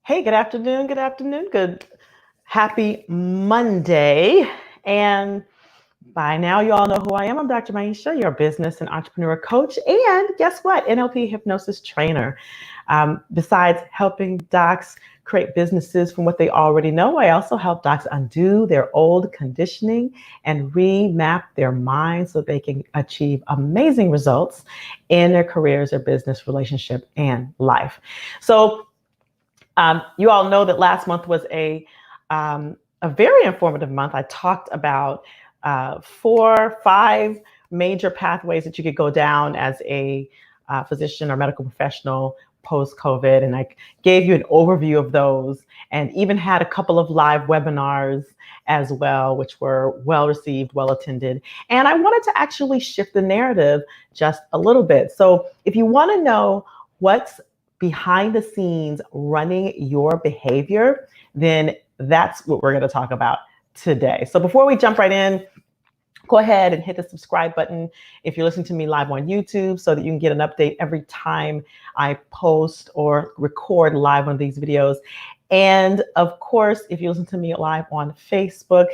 Hey, good happy Monday. And by now, you all know who I am. I'm Dr. Maisha, your business and entrepreneur coach. And guess what? NLP hypnosis trainer. Besides helping docs create businesses from what they already know, I also help docs undo their old conditioning and remap their minds so they can achieve amazing results in their careers, their business, relationship, and life. So you all know that last month was a very informative month. I talked about 5 major pathways that you could go down as a physician or medical professional post-COVID, and I gave you an overview of those, and even had a couple of live webinars as well, which were well received, well attended. And I wanted to actually shift the narrative just a little bit. So if you want to know what's behind the scenes running your behavior, then that's what we're going to talk about today. So before we jump right in, go ahead and hit the subscribe button if you're listening to me live on YouTube so that you can get an update every time I post or record live on these videos. And of course, if you listen to me live on Facebook,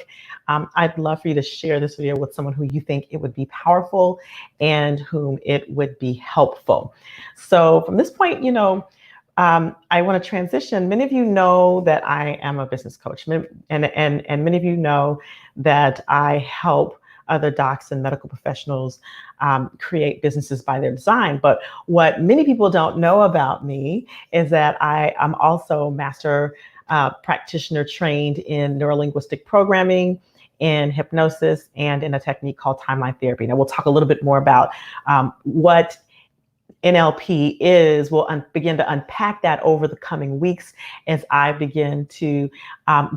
I'd love for you to share this video with someone who you think it would be powerful and whom it would be helpful. So from this point, I want to transition. Many of you know that I am a business coach, and many of you know that I help other docs and medical professionals create businesses by their design. But what many people don't know about me is that I am also master practitioner trained in neurolinguistic programming, in hypnosis, and in a technique called timeline therapy. Now we'll talk a little bit more about what NLP is. We'll begin to unpack that over the coming weeks as I begin to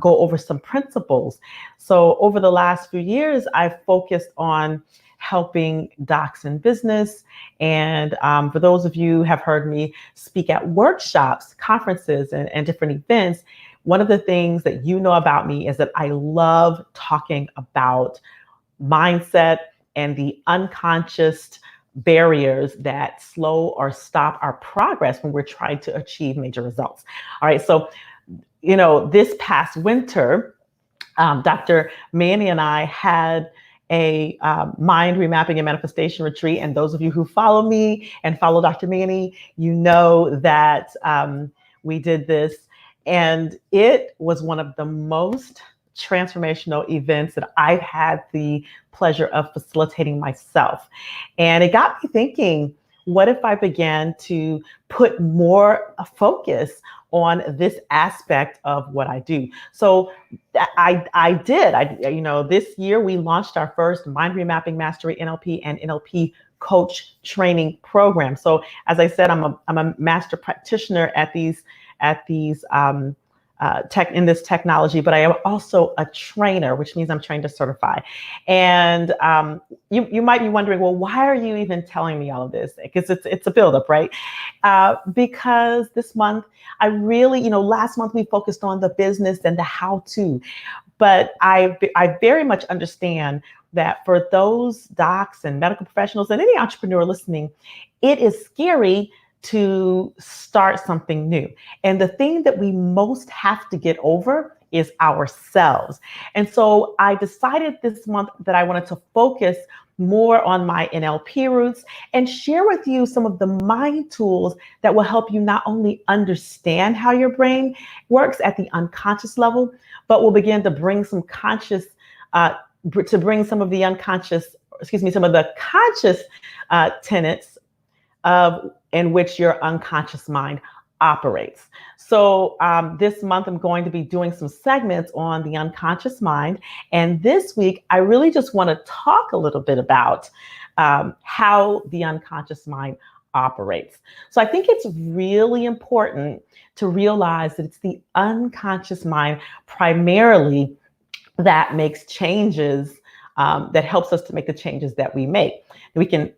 go over some principles. So over the last few years, I've focused on helping docs in business. And for those of you who have heard me speak at workshops, conferences, and different events, one of the things that you know about me is that I love talking about mindset and the unconscious barriers that slow or stop our progress when we're trying to achieve major results. All right, so, this past winter, Dr. Manny and I had a mind remapping and manifestation retreat. And those of you who follow me and follow Dr. Manny, you know that we did this. And it was one of the most transformational events that I've had the pleasure of facilitating myself. And it got me thinking, what if I began to put more focus on this aspect of what I do? So I did. This year we launched our first Mind Remapping Mastery NLP and NLP Coach training program. So as I said, I'm a master practitioner at these in this technology, but I am also a trainer, which means I'm trained to certify. And you might be wondering, well, why are you even telling me all of this? Because it's a buildup, right? Because this month, I really, last month we focused on the business and the how-to, but I very much understand that for those docs and medical professionals and any entrepreneur listening, it is scary to start something new. And the thing that we most have to get over is ourselves. And so I decided this month that I wanted to focus more on my NLP roots and share with you some of the mind tools that will help you not only understand how your brain works at the unconscious level, but will begin to bring some conscious, some of the conscious tenets in which your unconscious mind operates. So this month, I'm going to be doing some segments on the unconscious mind. And this week, I really just want to talk a little bit about how the unconscious mind operates. So I think it's really important to realize that it's the unconscious mind primarily that makes changes, that helps us to make the changes that we make. We can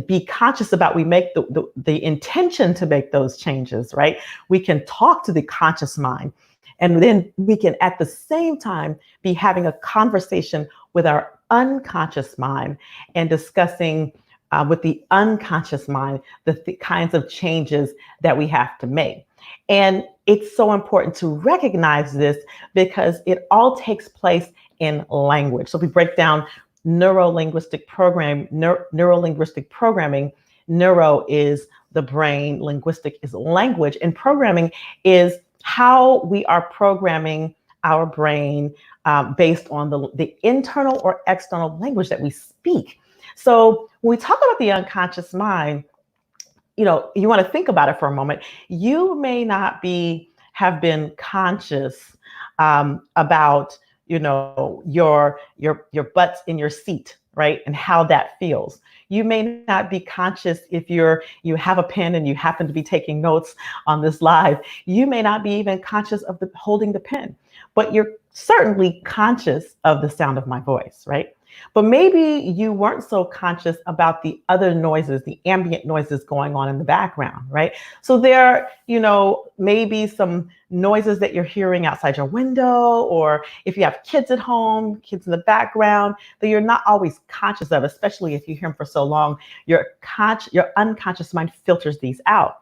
be conscious about, we make the intention to make those changes, right? We can talk to the conscious mind, and then we can at the same time be having a conversation with our unconscious mind and discussing with the unconscious mind the kinds of changes that we have to make. And it's so important to recognize this because it all takes place in language. So if we break down neuro-linguistic programming, neuro is the brain, linguistic is language, and programming is how we are programming our brain based on the internal or external language that we speak. So when we talk about the unconscious mind, you want to think about it for a moment. You may not have been conscious about your butts in your seat, right, and how that feels. You may not be conscious if you have a pen and you happen to be taking notes on this live. You may not be even conscious of holding the pen, but you're certainly conscious of the sound of my voice, right? But maybe you weren't so conscious about the other noises, the ambient noises going on in the background, right? So there, maybe some noises that you're hearing outside your window, or if you have kids at home, kids in the background, that you're not always conscious of, especially if you hear them for so long, your unconscious mind filters these out.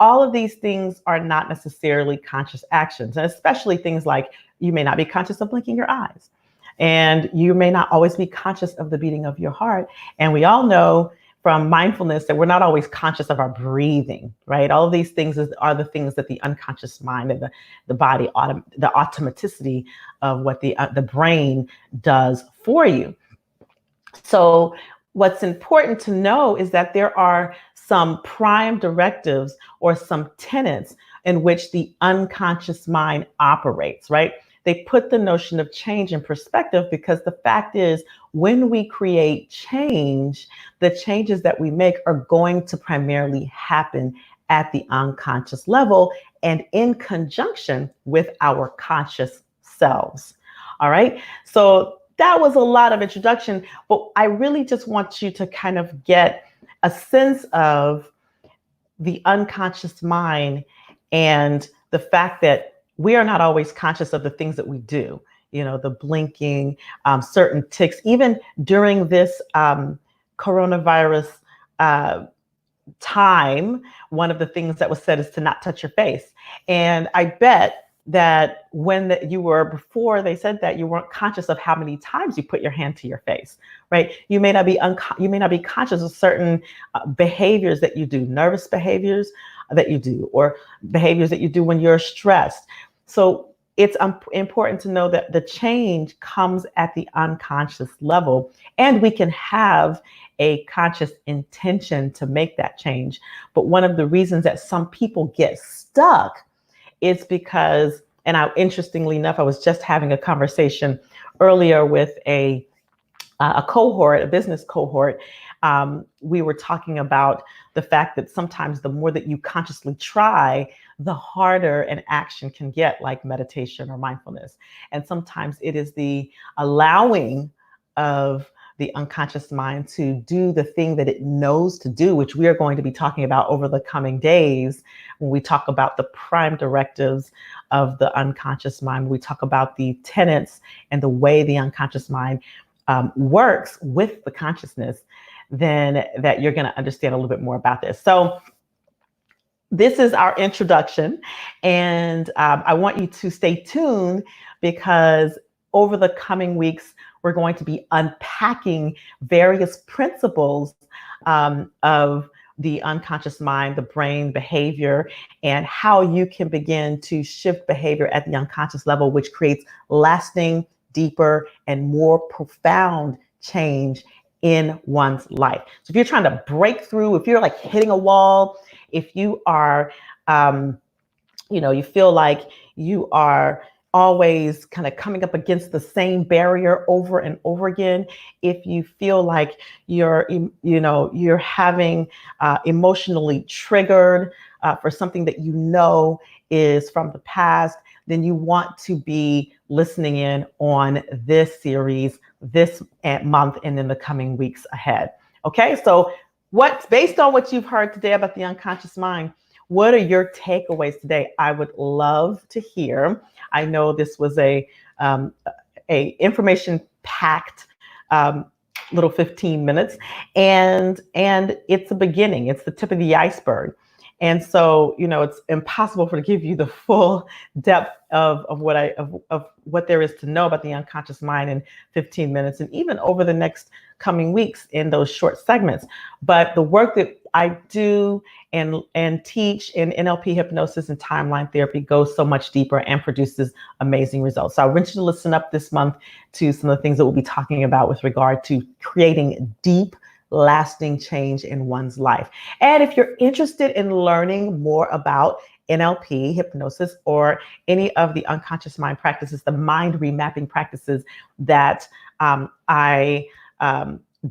All of these things are not necessarily conscious actions, and especially things like you may not be conscious of blinking your eyes. And you may not always be conscious of the beating of your heart. And we all know from mindfulness that we're not always conscious of our breathing, right? All of these things are the things that the unconscious mind and the body, the automaticity of what the brain does for you. So what's important to know is that there are some prime directives or some tenets in which the unconscious mind operates, right? They put the notion of change in perspective because the fact is, when we create change, the changes that we make are going to primarily happen at the unconscious level and in conjunction with our conscious selves. All right. So that was a lot of introduction, but I really just want you to kind of get a sense of the unconscious mind and the fact that we are not always conscious of the things that we do, the blinking, certain tics, even during this coronavirus time. One of the things that was said is to not touch your face. And I bet that before they said that, you weren't conscious of how many times you put your hand to your face, right? You may not be conscious of certain behaviors that you do, nervous behaviors that you do, or behaviors that you do when you're stressed. So it's important to know that the change comes at the unconscious level, and we can have a conscious intention to make that change. But one of the reasons that some people get stuck is because, interestingly enough, I was just having a conversation earlier with a cohort, a business cohort. We were talking about the fact that sometimes the more that you consciously try, the harder an action can get, like meditation or mindfulness. And sometimes it is the allowing of the unconscious mind to do the thing that it knows to do, which we are going to be talking about over the coming days when we talk about the prime directives of the unconscious mind. We talk about the tenets and the way the unconscious mind works with the consciousness, then that you're going to understand a little bit more about this. So this is our introduction, and I want you to stay tuned because over the coming weeks, we're going to be unpacking various principles of the unconscious mind, the brain, behavior, and how you can begin to shift behavior at the unconscious level, which creates lasting, deeper, and more profound change in one's life. So if you're trying to break through, if you're like hitting a wall, if you are, you feel like you are always kind of coming up against the same barrier over and over again, if you feel like you're having emotionally triggered for something that is from the past, then you want to be listening in on this series this month and in the coming weeks ahead. Okay, so based on what you've heard today about the unconscious mind, what are your takeaways today? I would love to hear. I know this was a information-packed little 15 minutes, and it's a beginning. It's the tip of the iceberg. And so, it's impossible to give you the full depth of what there is to know about the unconscious mind in 15 minutes, and even over the next coming weeks in those short segments. But the work that I do and teach in NLP hypnosis and timeline therapy goes so much deeper and produces amazing results. So I want you to listen up this month to some of the things that we'll be talking about with regard to creating deep, lasting change in one's life. And if you're interested in learning more about NLP, hypnosis, or any of the unconscious mind practices, the mind remapping practices that I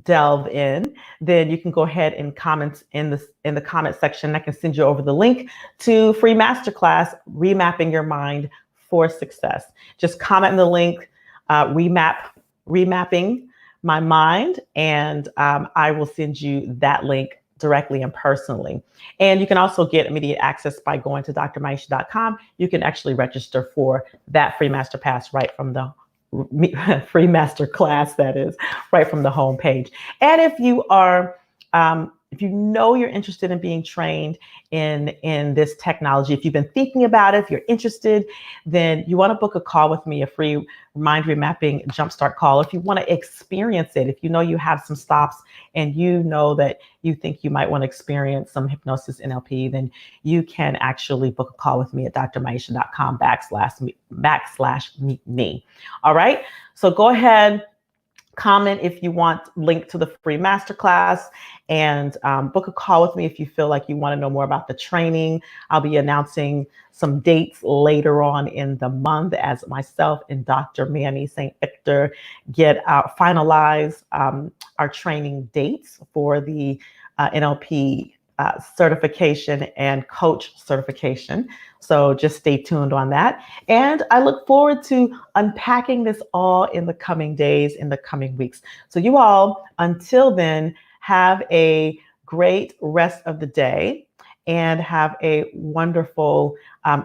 delve in, then you can go ahead and comment in the comment section. I can send you over the link to free masterclass, Remapping Your Mind for Success. Just comment in the link, remapping my mind, and I will send you that link directly and personally. And you can also get immediate access by going to drmaisha.com. You can actually register for that free master pass right from the free master class, that is, right from the home page. And if you are, if you know you're interested in being trained in this technology, if you've been thinking about it, if you're interested, then you want to book a call with me, a free mind remapping jumpstart call. If you want to experience it, if you know you have some stops and you know that you think you might want to experience some hypnosis NLP, then you can actually book a call with me at drmaisha.com / meet me. All right. So go ahead, comment if you want link to the free masterclass, and book a call with me if you feel like you want to know more about the training. I'll be announcing some dates later on in the month as myself and Dr. Manny St. Victor finalize our training dates for the NLP certification and coach certification. So just stay tuned on that. And I look forward to unpacking this all in the coming days, in the coming weeks. So you all, until then, have a great rest of the day and have a wonderful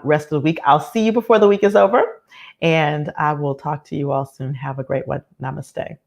rest of the week. I'll see you before the week is over, and I will talk to you all soon. Have a great one. Namaste.